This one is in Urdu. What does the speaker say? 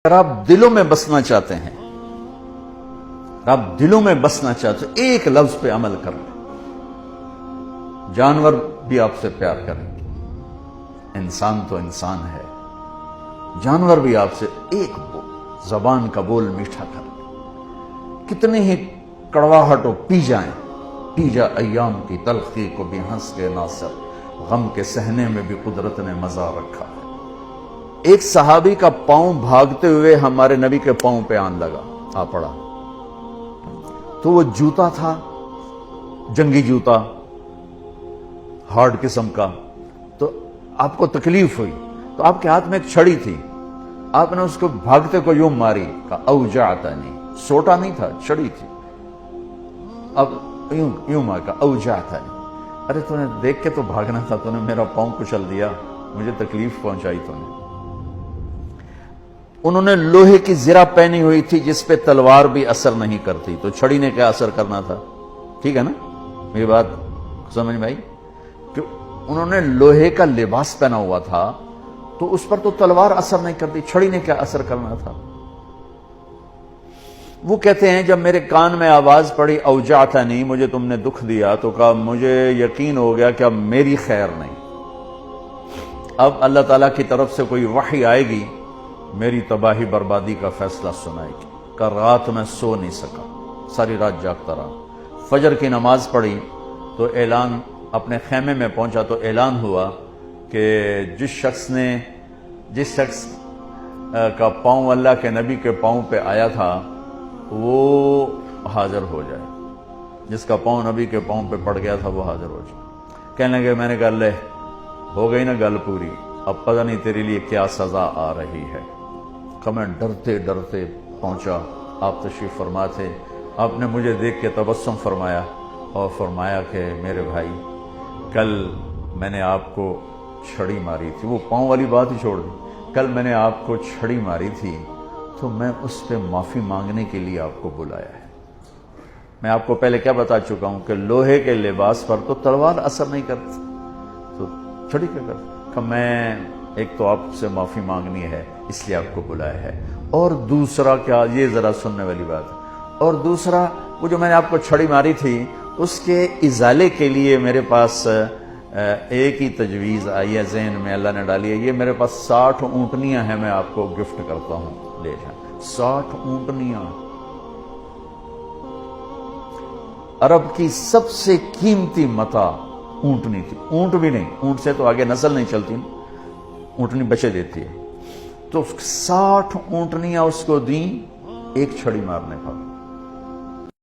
اگر آپ دلوں میں بسنا چاہتے ہیں، آپ دلوں میں بسنا چاہتے ہیں، ایک لفظ پہ عمل کر لیں، جانور بھی آپ سے پیار کریں گے۔ انسان تو انسان ہے، جانور بھی آپ سے ایک زبان کا بول میٹھا کر لیں۔ کتنے ہی کڑواہٹ ہو پی جائیں، پی جا ایام کی تلخی کو بھی ہنس کے ناصر، غم کے سہنے میں بھی قدرت نے مزہ رکھا ہے۔ ایک صحابی کا پاؤں بھاگتے ہوئے ہمارے نبی کے پاؤں پہ آن لگا، آ پڑا، تو وہ جوتا تھا، جنگی جوتا، ہارڈ قسم کا، تو آپ کو تکلیف ہوئی، تو آپ کے ہاتھ میں ایک چھڑی تھی، آپ نے اس کو بھاگتے کو یوں ماری، کہا اوجعتنی، سوٹا نہیں تھا، چھڑی تھی، اب یوں مار، کہا اوجعتنی، ارے تو نے دیکھ کے تو بھاگنا تھا، تو نے میرا پاؤں کچل دیا، مجھے تکلیف پہنچائی تو نے۔ انہوں نے لوہے کی زرہ پہنی ہوئی تھی جس پہ تلوار بھی اثر نہیں کرتی، تو چھڑی نے کیا اثر کرنا تھا؟ ٹھیک ہے نا میری بات سمجھ میں آئی؟ کہ انہوں نے لوہے کا لباس پہنا ہوا تھا تو اس پر تو تلوار اثر نہیں کرتی، چھڑی نے کیا اثر کرنا تھا؟ وہ کہتے ہیں جب میرے کان میں آواز پڑی اوجعتنی، مجھے تم نے دکھ دیا، تو کہا مجھے یقین ہو گیا کہ اب میری خیر نہیں، اب اللہ تعالیٰ کی طرف سے کوئی وحی آئے گی، میری تباہی بربادی کا فیصلہ سنائے گی۔ کہ رات میں سو نہیں سکا، ساری رات جاگتا رہا، فجر کی نماز پڑھی تو اعلان، اپنے خیمے میں پہنچا تو اعلان ہوا کہ جس شخص کا پاؤں اللہ کے نبی کے پاؤں پہ آیا تھا وہ حاضر ہو جائے، جس کا پاؤں نبی کے پاؤں پہ پڑ گیا تھا وہ حاضر ہو جائے۔ کہنے لگے میں نے کہا لے ہو گئی نا گل پوری، اب پتہ نہیں تیرے لیے کیا سزا آ رہی ہے۔ کہ میں ڈرتے ڈرتے پہنچا، آپ تشریف فرما تھے، آپ نے مجھے دیکھ کے تبسم فرمایا اور فرمایا کہ میرے بھائی کل میں نے آپ کو چھڑی ماری تھی، وہ پاؤں والی بات ہی چھوڑ دی، کل میں نے آپ کو چھڑی ماری تھی تو میں اس پہ معافی مانگنے کے لیے آپ کو بلایا ہے۔ میں آپ کو پہلے کیا بتا چکا ہوں کہ لوہے کے لباس پر تو تلوار اثر نہیں کرتی، تو چھڑی کیا کرتی؟ کہ میں ایک تو آپ سے معافی مانگنی ہے اس لیے آپ کو بلایا ہے، اور دوسرا کیا، یہ ذرا سننے والی بات ہے، اور دوسرا وہ جو میں نے آپ کو چھڑی ماری تھی اس کے ازالے کے لیے میرے پاس ایک ہی تجویز آئی ہے ذہن میں، اللہ نے ڈالی ہے، یہ میرے پاس 60 اونٹنیاں ہیں، میں آپ کو گفٹ کرتا ہوں، لے جائیں۔ 60 اونٹنیاں، عرب کی سب سے قیمتی متاع اونٹنی تھی، اونٹ بھی نہیں، اونٹ سے تو آگے نسل نہیں چلتی، اونٹنی بچے دیتی ہے، تو 60 اونٹنیاں اس کو دیں ایک چھڑی مارنے پر۔